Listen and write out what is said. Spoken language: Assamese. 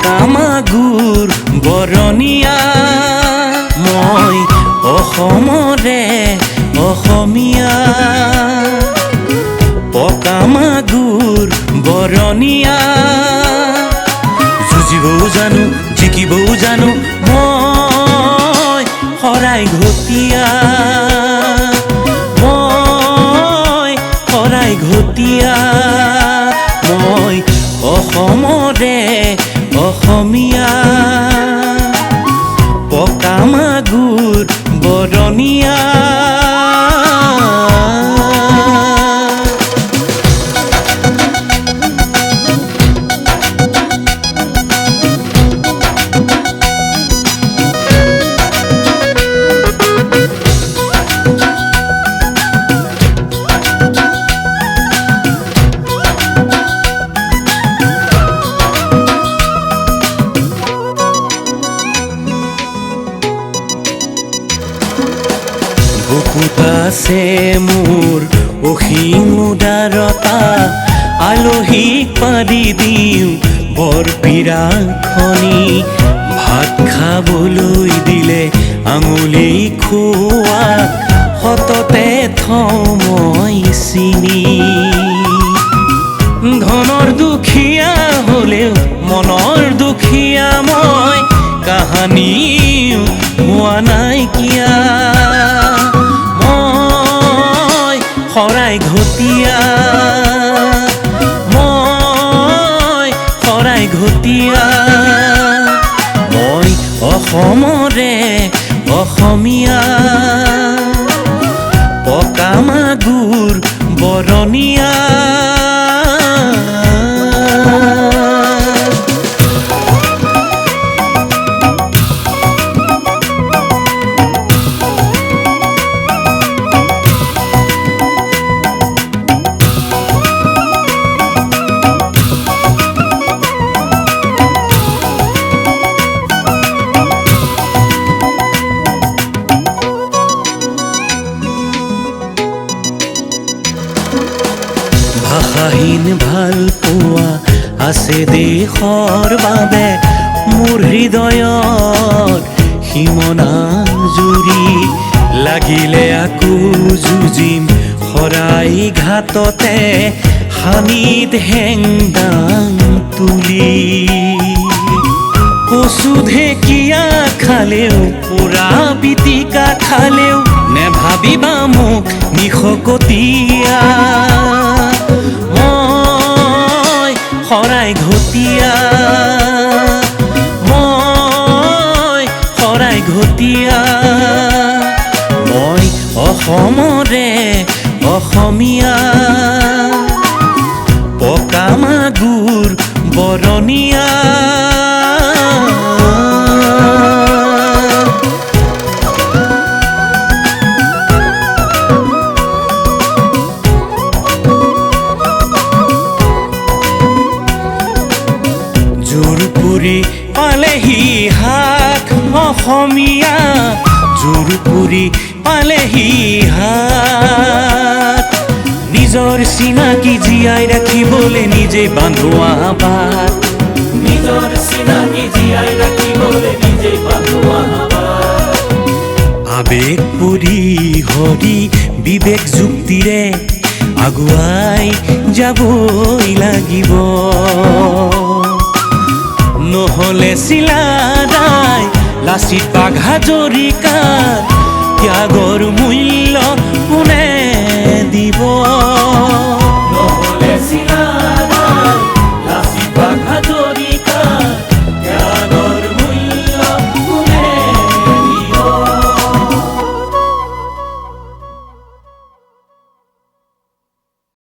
পকা মাগুৰ বৰণীয়া মই অসমৰে অসমীয়া পকা মাগুৰ বৰণীয়া যুঁজিবও জানো জিকিবও জানো মই শৰাই ঘটীয়া মই শৰাই ঘটীয়া মই অসমৰে অসমীয়া পকা মাগুৰ বৰণীয়া বুকুত আছে মোৰ অসীম উদাৰতা আলহীক পাৰি দিওঁ বৰপিৰা খনি ভাত খাবলৈ দিলে আঙুলি খোৱা সততে থওঁ মই চিনি ধনৰ দুখীয়া হ'লেও মনৰ দুখীয়া মই কাহানি হোৱা নাইকিয়া শৰাই ঘটীয়া মই শৰাই ঘটীয়া মই অসমৰে অসমীয়া পকা মাগুৰ বৰণীয়া ভাষাহীন ভাল পোৱা আছে দেশৰ বাবে মোৰ হৃদয়ত সীমনা জুৰি লাগিলে আকৌ যুঁজিম শৰাই ঘাটতে হানিত হেংদাং তুলি কচু ঢেকীয়া খালেও পোৰা পিটিকা খালেও নেভাবিবা মোক নিশকতীয়া শৰাই ঘটীয়া মই শৰাই ঘটীয়া মই অসমৰে অসমীয়া পকা মাগুৰ বৰণীয়া জোৰপুৰি পালেহি হাত অসমীয়া জোৰপুৰি পালেহি হাত নিজৰ চিনাকি জীয়াই ৰাখিবলৈ নিজে বান্ধোৱা বাট নিজৰ চিনাকি জীয়াই ৰাখিবলৈ নিজে বান্ধোৱা বাট আবেগ পৰি হৰি বিবেক যুক্তিৰে আগুৱাই যাবই লাগিব নহলে চিলাদাই লাচিত হাজৰিকাৰ ত্যাগৰ মূল্য কোনে দিব